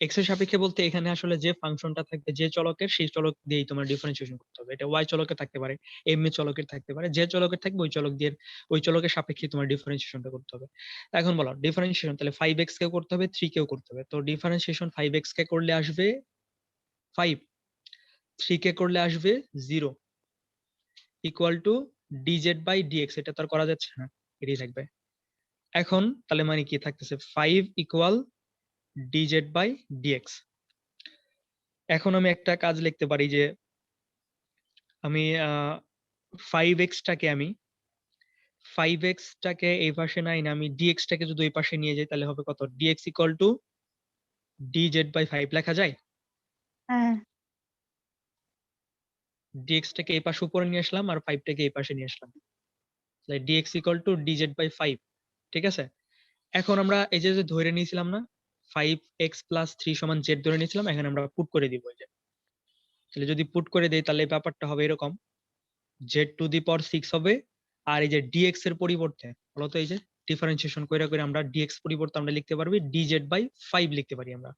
এক্স এর সাপেক্ষে বলতে, এখানে আসলে যে ফাংশনটা থাকবে যে চলকের, সেই চলক দিয়েই তোমার ডিফারেন্সিয়েশন করতে হবে। এটা ওয়াই চলকের থাকতে পারে, এম এ চলকের থাকতে পারে, যে চলকের থাকবে ওই চলক দিয়ে, ওই চলকের সাপেক্ষে তোমার ডিফারেন্সিয়েশনটা করতে হবে। এখন বলো ডিফারেন্সিয়েশন তাহলে 5x কেও করতে হবে, 3 কেও করতে হবে। তো ডিফারেন্সিয়েশন 5x কে করলে আসবে 5, 3 কে করলে আসবে 0, ইকুয়াল টু dz/dx। এটা তো আর করা যাচ্ছে না, এটাই থাকবে। এখন তাহলে মানে কি থাকতেছে, 5 ইকুয়াল dz/dx। এখন আমি একটা কাজ লিখতে পারি যে আমি 5x টাকে এই পাশে নাই না, আমি dx টাকে যদি এই পাশে নিয়ে যাই তাহলে হবে কত, dx ইকুয়াল টু dz/5 লেখা যায়। হ্যাঁ, dx টাকে এই পাশে উপরে নিয়ে আসলাম আর 5 টাকে এই পাশে নিয়ে আসলাম, তাহলে dx ইকুয়াল টু dz/5। ঠিক আছে, এখন আমরা এই যে যে ধরে নিয়েছিলাম না, 5x+3 সমান z ধরে নিয়েছিলাম, এখানে আমরা পুট করে দিব। এই যে তাহলে যদি পুট করে দেই তাহলে এই ব্যাপারটা হবে এরকম, z⁶ হবে। আর এই যে dx এর পরিবর্তে বলতো, এই যে ডিফারেন্সিয়েশন করে করে আমরা dx পরিবর্তে আমরা লিখতে পারবি dz/5 লিখতে পারি আমরা।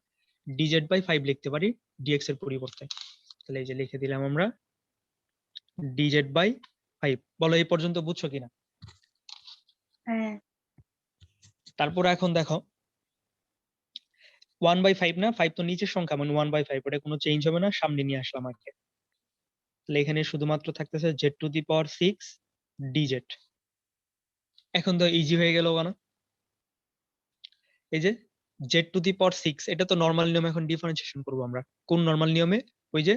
dz বাই 5 লিখতে পারি dx এর পরিবর্তে। তাহলে এই যে লিখে দিলাম আমরা dz বাই 5। বলো এই পর্যন্ত বুঝছো কিনা? হ্যাঁ তারপর এখন দেখো 1/5 না, 5 তো নিচের সংখ্যা, মানে 1/5, ওটা কোনো চেঞ্জ হবে না, সামনে নিয়ে আসলাম আর কি। তাহলে এখানে শুধুমাত্র থাকতেছে z to the power 6 dz। এখন তো ইজি হয়ে গেল না? এই যে z টু দি পাওয়ার 6, এটা তো নরমাল নিয়মে এখন ডিফারেন্সিয়েশন করব আমরা। কোন নরমাল নিয়মে? ওই যে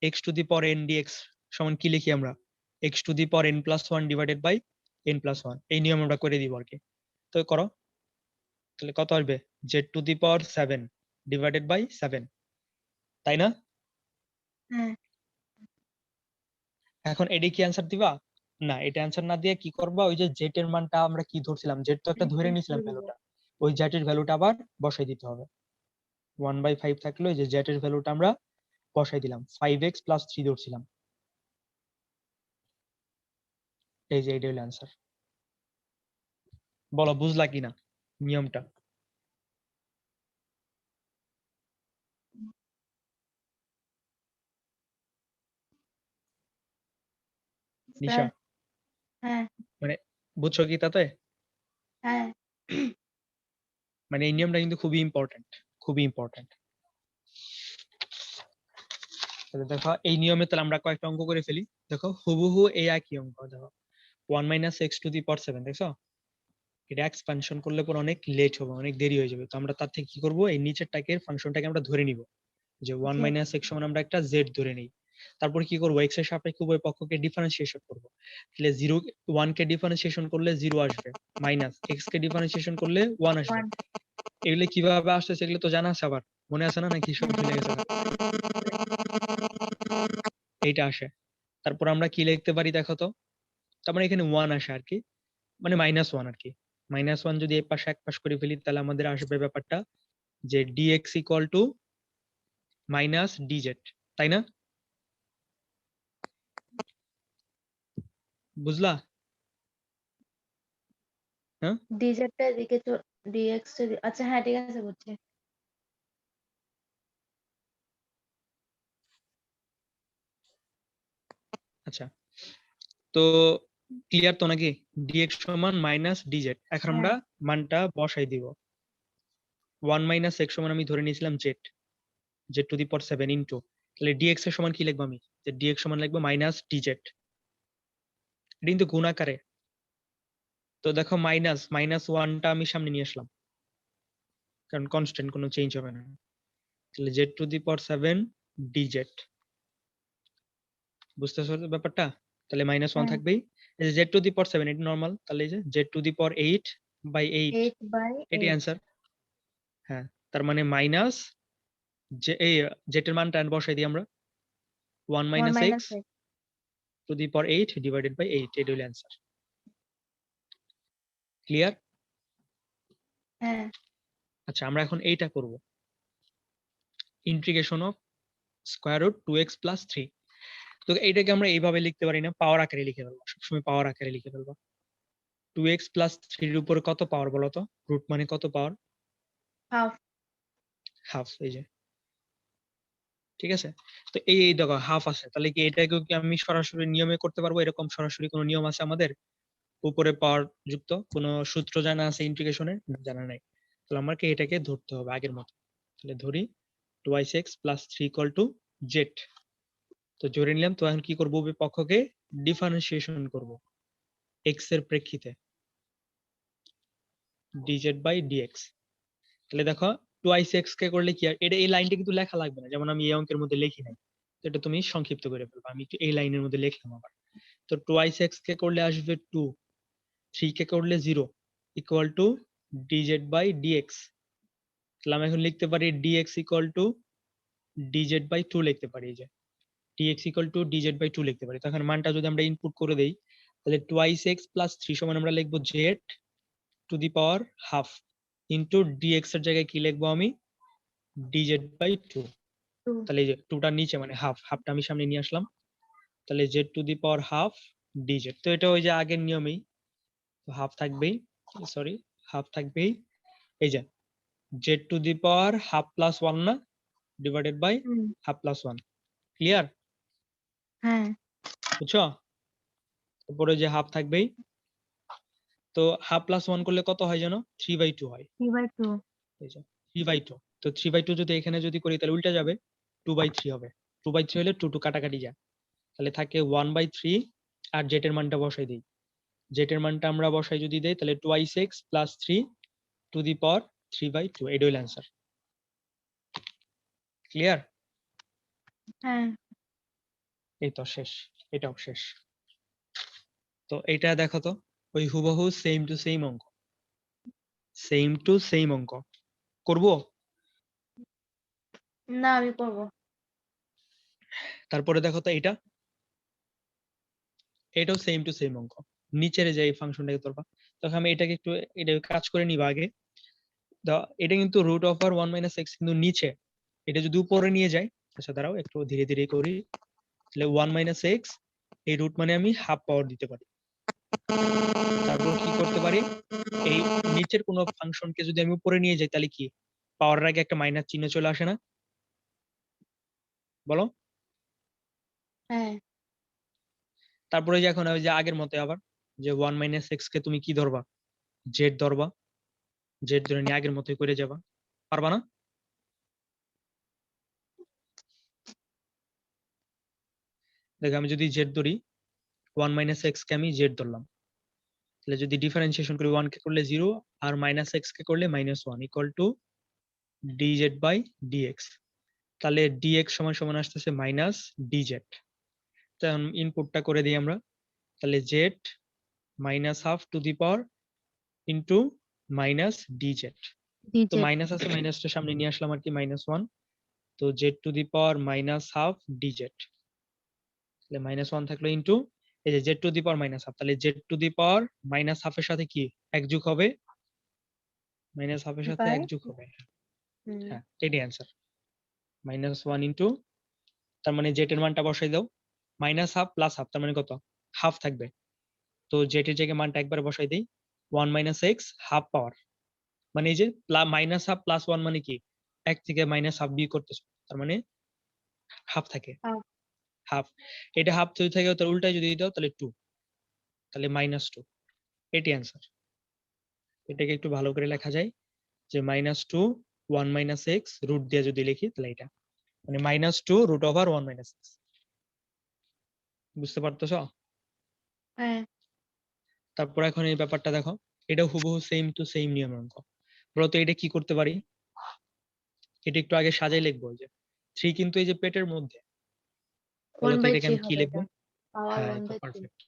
x to the power n dx সমান কি লিখি আমরা? x to the power n plus 1 divided by n plus 1, এই নিয়ম আমরা করে দিব আর কি। তো করো, তাহলে কত আসবে? z to the power 7 divided by 7, তাই না? হ্যাঁ এখন এডি কি অ্যান্সার দিবা? না, এটা অ্যান্সার না দিয়ে কি করবা, ওই যে জেড এর মানটা আমরা কি ধরছিলাম, জেড তো একটা ধরে নিয়েছিলাম ভ্যালুটা, ওই জেড এর ভ্যালুটা আবার বসাই দিতে হবে। 1/5 থাকলে ওই যে জেড এর ভ্যালুটা আমরা বসাই দিলাম, 5x প্লাস 3 ধরছিলাম। এই যে এটা হলো অ্যান্সার। বলো বুঝলা কিনা নিয়মটা? নিশা, স্যার হ্যাঁ মানে বুঝছো কি তাতে? হ্যাঁ মানে এই নিয়মটা কিন্তু খুবই ইম্পর্টেন্ট, খুবই ইম্পর্টেন্ট। তাহলে দেখো এই নিয়মে তাহলে আমরা কয়েকটা অঙ্ক করে ফেলি। দেখো হুবহু এই একই অঙ্ক, দেখো 1 minus x to the power 7, দেখছো? এটা এক্সপানশন করলে পর অনেক লেট হবে, অনেক দেরি হয়ে যাবে। তো আমরা তার থেকে কি করব, এই নিচেরটাকে ফাংশনটাকে আমরা ধরে নিব, যে 1 জেড মাইনাস এক্স সমান আমরা একটা z ধরে নিই। তারপর কি করব, এক্স এর সাপেক্ষে উভয় পক্ষকে ডিফারেন্সিয়েশন করব। তাহলে 0 1 কে ডিফারেন্সিয়েশন করলে 0 আসবে, মাইনাস এক্স কে ডিফারেন্সিয়েশন করলে 1 আসবে। 1 এগুলো কিভাবে আসছে সেগুলো তো জানা আছে, আবার মনে আছে না, নাকি সব ভুলে গেছে? এইটা আসে। তারপর আমরা কি লিখতে পারি দেখো তো, তার মানে এখানে 1 আসে আর কি, মানে -1 আর কি। -1 যদি এই পাশে এক পাশ করে ফেলি তাহলে আমাদের আসবে ব্যাপারটা যে dx equal two minus dz, তাই না? বুঝলা? হ্যাঁ ডিজেডটা এদিকে ডিএক্স আচ্ছা হ্যাঁ ঠিক আছে বুঝছি। আচ্ছা, তো ক্লিয়ার তো নাকি? dx সমান মাইনাস dz। এখন হ্যাঁ আমরা মানটা বসাই দিব। 1 মাইনাস x সমান আমি ধরে নিয়েছিলাম z, z to the power 7 into, তাহলে dx এর সমান কি লিখবো আমি? যে dx সমান লিখবো মাইনাস dz, এটা কিন্তু গুণ আকারে। তো দেখো মাইনাস মাইনাস ওয়ানটা আমি সামনে নিয়ে আসলাম, কারণ কনস্ট্যান্ট, কোনো চেঞ্জ হবে না। তাহলে z to the power 7 dz, বুঝতেছো ব্যাপারটা? তাহলে -1 হ্যাঁ থাকবেই। এই যে z টু দি পাওয়ার 7 এটা নরমাল, তাহলে এই যে z to the power 8 by 8, এটি 8/8 অ্যান্সার। হ্যাঁ, তার মানে মাইনাস যে এই z এর মানটা বসাই দিই আমরা, 1 1 minus x minus x to the power 8 divided by 8, এটা হলো অ্যান্সার। ক্লিয়ার? হ্যাঁ আচ্ছা, আমরা এখন এইটা করব, integration of square root 2x plus 3। তো এইটাকে আমরা এইভাবে লিখতে পারি না, পাওয়ার আকারে লিখে ফেলবো, সবসময় পাওয়ার আকারে লিখে ফেলবো। 2x প্লাস 3 এর উপরে কত পাওয়ার বলো তো? রুট মানে কত পাওয়ার? হাফ হাফ, এই যে, ঠিক আছে। তো এই দেখো হাফ আছে, তাহলে কি এটাকেও কি আমি সরাসরি নিয়মে করতে পারবো? এরকম সরাসরি কোনো নিয়ম আছে আমাদের উপরে পাওয়ার যুক্ত কোনো সূত্র জানা আছে ইন্টিগ্রেশনের? জানা নাই। তাহলে আমাকে এটাকে ধরতে হবে আগের মতো। তাহলে ধরি 2x plus 3 equal to z। তো ধরে নিলাম। তো এখন কি করবো, উভয় পক্ষকে ডিফারেন্সিয়েশন করব x এর প্রেক্ষিতে, dz বাই dx। তাহলে দেখো 2x কে করলে কি আর এটা, এই লাইনটা কিন্তু লেখা লাগবে না, যেমন আমি এই অঙ্কের মধ্যে লিখি নাই। তো এটা তুমি সংক্ষিপ্ত করে ফেলবা, আমি একটু এই লাইনের মধ্যে লিখলাম আবার। তো 2x কে করলে আসবে 2, 3 কে করলে 0, equal to dz by dx। তাহলে আমি এখন লিখতে পারি dx equal to dz by 2 লিখতে পারি, এই যে dx equal to dz by 2 লিখতে পারি। তখন মানটা যদি আমরা ইনপুট করে দেই, তাহলে 2x প্লাস 3 সমান আমরা লিখবো z to the power half into dx এর জায়গায় কি লিখবো আমি? dz by 2। 2 তাহলে এই যে 2টার নিচে মানে হাফ, হাফটা আমি সামনে নিয়ে আসলাম। তাহলে z to the power half dz। তো এটা ওই যে আগের নিয়মেই, তো হাফ থাকবেই, সরি, হাফ থাকবেই। এই যে z to the power half plus one না, divided by hmm, half plus one. Clear? হ্যাঁ, বুঝছো? তারপরে যে হাফ থাকবেই, তো হাফ প্লাস ওয়ান করলে কত হয় জানো? 3/2 হয়। 3/2 এই যে 3/2, তো 3/2 যদি এখানে যদি করি তাহলে উল্টা যাবে, 2/3 হবে। 2/3 হলে 2 কাটাকাটি যায়, তাহলে থাকে 1/3। আর জেড এর মানটা বসাই দিই, জেড এর মানটা আমরা বসাই যদি দেই তাহলে 2x প্লাস 3 টু দি পাওয়ার 3/2, এটা হইল অ্যান্সার। ক্লিয়ার? হ্যাঁ, এই তো শেষ, এটাও শেষ। তো এটা দেখো তো, ওই হুবহু সেম টু সেম অঙ্ক, সেম টু সেম অঙ্ক করব। না আমি করব। তারপরে দেখো তো এটা, এটাও সেম টু সেম অঙ্ক। নিচের যে এই ফাংশনটাকে ধরবা, তখন আমি এটাকে একটু এটা কাজ করে নিবা আগে। এটা কিন্তু রুট ওভার 1 - x কিন্তু নিচে, এটা যদি উপরে নিয়ে যাই, আচ্ছা দাঁড়াও একটু ধীরে ধীরে করি, তাহলে 1 - x, এই রুট মানে আমি হাফ পাওয়ার দিতে পারি। তারপর কি করতে পারি, এই নিচের কোনো ফাংশনকে যদি আমি উপরে নিয়ে যাই তাহলে কি পাওয়ার আগে একটা মাইনাস চিহ্ন চলে আসে না? বলো। হ্যাঁ, তারপরে যে এখন ওই যে আগের মতো আবার, যে 1 - x কে তুমি কি ধরবা? জেড ধরবা, জেড ধরে নিয়ে আগের মতোই করে যাবা। পারবা না? দেখো আমি যদি জেড ধরি, 1 - x কে আমি জেড ধরলাম, তাহলে যদি ডিফারেন্সিয়েশন করি 1 কে করলে 0, আর -x কে করলে -1 equal to dz by dx। তাহলে dx সমান সমান আসতেছে মাইনাস dz। তখন ইনপুটটা করে দিই আমরা, তাহলে z minus have to the power into minus dz। তো ডিজেট। মাইনাস আছে, মাইনাসটা সামনে নিয়ে আসলাম আর কি, -1। তো z to the power minus half dz, তাহলে -1 থাকলো ইন্টু এই যে z to the power minus half, তাহলে z to the power minus হাফের সাথে কি এক যোগ হবে, মাইনাস হাফের সাথে বাই এক যোগ হবে। হুম, হ্যাঁ, এটাই অ্যান্সার। -1 ইন্টু, তার মানে জেড এর মানটা বসাই দাও, মাইনাস হাফ প্লাস হাফ, তার মানে কত? হাফ থাকবে। তো জেড এর জায়গায় মানটা একবার বসাই দিই, 1 - x হাফ পাওয়ার, মানে এই যে মাইনাস হাফ প্লাস ওয়ান মানে কি, এক থেকে মাইনাস হাফ বিয়োগ করতেছো, তার মানে হাফ থাকে, হাফ। হাফ। এটা হাফ যদি থাকে তার উল্টায় যদি দাও তাহলে 2, তাহলে -2, এটি অ্যান্সার। এটাকে একটু ভালো করে লেখা যায় যে -2 1 - x রুট দিয়ে যদি লিখি তাহলে এটা মানে -2 রুট ওভার 1 - x। বুঝতে পারতেছো? হ্যাঁ, তারপর এখন এই ব্যাপারটা দেখো, এটা হুবহু সেম টু সেম নিয়মের অঙ্ক। বলতো এটা কি করতে পারি, এটা একটু আগে সাজাই লিখবো, যে 3 কিন্তু এই যে পেটের মধ্যে, ওয়ান বলতো বাই এটাকে থ্রি আমি কি হবে লিখবো? এটা। পাওয়ার হ্যাঁ, ওয়ান এই তো by three. Perfect.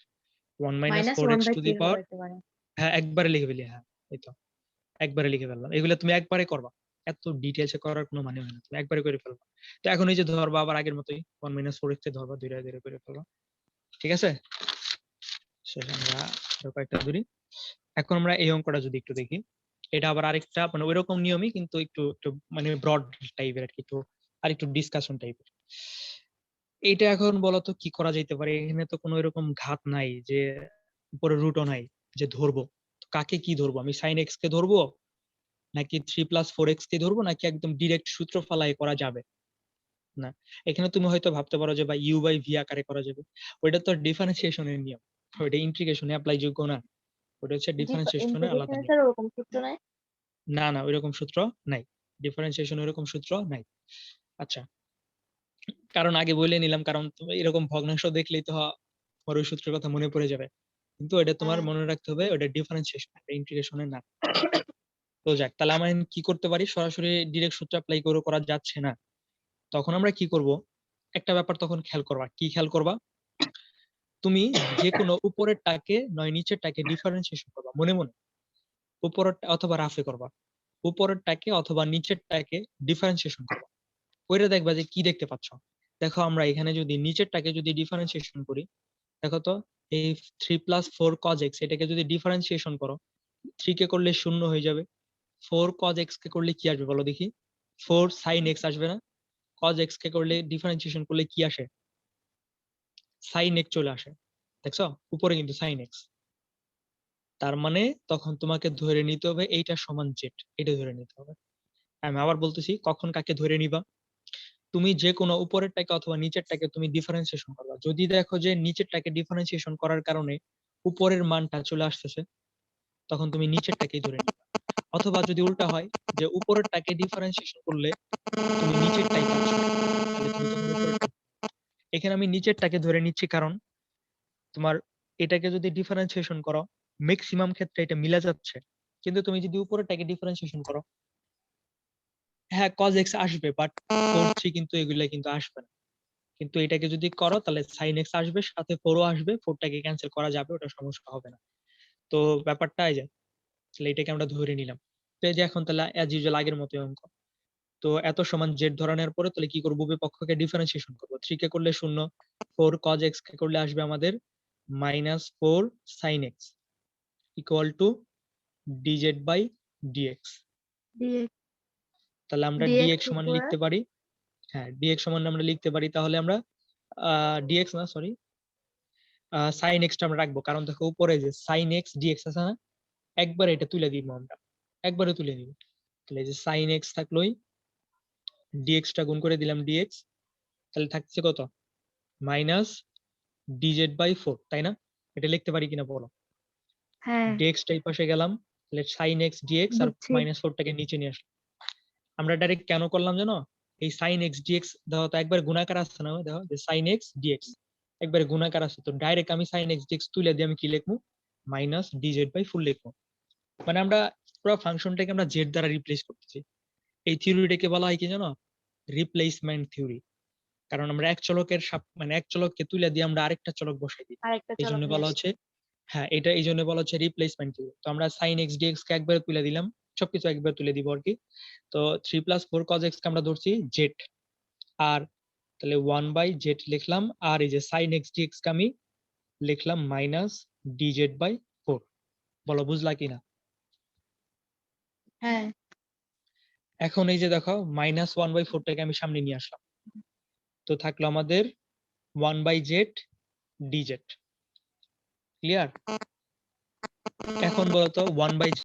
1 - minus 4x one by two three দি হলো পাওয়ার, হতে পারে। হ্যাঁ একবারে লিখে ফেলি, হ্যাঁ এই তো একবারে লিখে ফেললাম। এগুলো তুমি একবারে করবা, এত ডিটেলসে করার কোনো মানে হয় না, তুমি একবারে করে ফেলবা। তো এখন এই যে ধরবা আবার আগের মতোই 1 - 4x কে ধরবা, দুইটা দুইটা করে ফেলবা। ঠিক আছে, শেষ। আমরা আরো কয়েকটা ধরি। এখন আমরা এই অঙ্কটা যদি একটু দেখি, এটা আবার আরেকটা মানে ওইরকম নিয়মই কিন্তু একটু একটু মানে ব্রড টাইপের আর কি, একটু আর একটু ডিসকাশন টাইপের। এইটা এখন বলতো কি করা যেতে পারে, এখানে তো কোনো এরকম ঘাত নাই যে উপরে রুটও নাই যে ধরবো। তো কাকে কি ধরবো, আমি সাইন এক্স কে ধরবো, নাকি 3 + 4x কে ধরবো, নাকি একদম ডিরেক্ট সূত্র ফালাই করা যাবে? না, এখানে তুমি হয়তো ভাবতে পারো যে বা ইউ বাই ভি আকারে করা যাবে, ওইটা তো ডিফারেন্সিয়েশনের নিয়ম, ওইটা ইন্টিগ্রেশনে অ্যাপ্লাই যোগ্য না, ওটা হচ্ছে ডিফারেন্সিয়েশনের আলাদা ইন্টিগ্রেশনে নিয়ম। স্যার ওরকম সূত্র নাই। না না, ওইরকম সূত্র নাই, ডিফারেন্সিয়েশন ওইরকম সূত্র নাই। আচ্ছা, কারণ আগে বলে নিলাম, কারণ তুমি এরকম ভগ্নাংশ দেখলেই তো আমার ওই সূত্রের কথা মনে পড়ে যাবে, কিন্তু এটা তোমার হ্যাঁ, মনে রাখতে হবে ওটা ডিফারেন্সিয়েশন, ইন্টিগ্রেশনের না। তো যাক, তাহলে আমরা কি করতে পারি, সরাসরি ডিরেক্ট সূত্র অ্যাপ্লাই করে করা যাচ্ছে না, তখন আমরা কি করব, একটা ব্যাপার তখন খেয়াল করবা, কি খেয়াল করবা, তুমি যে কোনো উপরেরটাকে নয় নিচেরটাকে ডিফারেন্সিয়েশন করবা মনে মনে, উপরেরটা অথবা রাফে করবা, উপরেরটাকে অথবা নিচেরটাকে ডিফারেন্সিয়েশন করবা, কইরা দেখবা যে কি দেখতে পাচ্ছ। দেখো আমরা এখানে যদি নিচেরটাকে যদি ডিফারেন্সিয়েশন করি, দেখো তো, এই 3 + 4 cos x এটাকে যদি ডিফারেন্সিয়েশন করো, 3 কে করলে 0 হয়ে যাবে, 4 cos x কে করলে কি আসবে বলো দেখি, 4 sin x আসবে না, cos x কে করলে ডিফারেন্সিয়েশন করলে কি আসে, sin x চলে আসে। দেখছো, উপরে কিন্তু sin x, তার মানে তখন তোমাকে ধরে নিতে হবে এইটা সমান জেড, এটা ধরে নিতে হবে। আমি আবার বলতেছি কখন কাকে ধরে নিবা। তুমি যে কোনো উপরেরটাকে অথবা নিচেরটাকে তুমি ডিফারেন্সিয়েশন করবা। যদি দেখো যে নিচেরটাকে ডিফারেন্সিয়েশন করার কারণে উপরের মানটা চলে আসতেছে, তখন তুমি নিচেরটাকেই ধরে নিবা। অথবা যদি উল্টা হয় যে উপরেরটাকে ডিফারেন্সিয়েশন করলে তুমি নিচেরটাই পাচ্ছ, তাহলে তুমি তখন উপরেরটা। এখানে আমি নিচেরটাকে ধরে নিচ্ছি কারণ তোমার এটাকে যদি ডিফারেন্সিয়েশন করো ম্যাক্সিমাম ক্ষেত্রে এটা মিলে যাচ্ছে, কিন্তু তুমি যদি উপরেরটাকে ডিফারেন্সিয়েশন করো, হ্যাঁ cos x আসবে বাট 4 3 কিন্তু এগুলা কিন্তু আসবে না। কিন্তু এটাকে যদি করো তাহলে sin x আসবে, সাথে 4ও আসবে, 4টাকে ক্যান্সেল করা যাবে, ওটা সমস্যা হবে না। তো ব্যাপারটা এই যে, তাহলে এটাকে আমরা ধরে নিলাম। তো এই যে এখন তাহলে অ্যাজ ইউজুয়াল আগের মতোই অঙ্ক। তো এত সমান z ধরনের পরে তাহলে কি করবো, উভয় পক্ষকে ডিফারেন্সিয়েশন করবো। 3 কে করলে 0, 4 cos x কে করলে আসবে আমাদের -4 sin x equal to dz by dx। dx তাহলে আমরা dx dx সমান উপরে লিখতে পারি, হ্যাঁ dx সমান আমরা লিখতে পারি, তাহলে আমরা dx না সরি sin x টা আমরা রাখবো, কারণ দেখো উপরে যে sin x dx আছে না, একবার এটা তুলে দিব আমরা, একবারে তুলে নিব। তাহলে এই যে sin x থাকলোই, dx টা গুণ করে দিলাম dx, তাহলে থাকছে কত মাইনাস dz বাই 4, তাই না? এটা লিখতে পারি কিনা বলো। হ্যাঁ dx টা এই পাশে গেলাম, তাহলে sin x dx আর দিচ্ছি -4 টাকে নিচে নিয়ে আসলাম। আমরা ডাইরেক্ট কেন করলাম জানো, এই sin x dx দেখো তো একবার গুণাকার আসছে না, দেখো যে sin x dx একবার গুণাকার আছে, তো ডাইরেক্ট আমি sin x dx তুলে দিয়ে আমি কি লিখবো, মাইনাস dz বাই 4 লিখবো। মানে আমরা পুরো ফাংশনটাকে আমরা z দ্বারা রিপ্লেস করতেছি। এই থিওরিটাকে বলা হয় কি জানো, রিপ্লেসমেন্ট থিওরি। কারণ আমরা এক চলকের মানে এক চলককে তুলে দিয়ে আমরা আরেকটা চলক বসাই দিই, আরেকটা এই চলক জন্য নিয়ে বলা আসি। হচ্ছে, হ্যাঁ এটা এই জন্য বলা হচ্ছে রিপ্লেসমেন্ট থিওরি। তো আমরা sin x dx কে একবারে তুলে দিলাম, সবকিছু একবার তুলে দিব আর কি। তো 3 + 4 cos x কে আমরা ধরছি z, আর তাহলে 1/z লিখলাম, আর এই যে sin x dx কে আমি লিখলাম মাইনাস dz বাই 4। বলো বুঝলা কিনা? হ্যাঁ এখন এই যে দেখো -1/4 টাকে আমি সামনে নিয়ে আসলাম, তো থাকলো আমাদের 1/z dz। ক্লিয়ার? এখন বলতো 1/z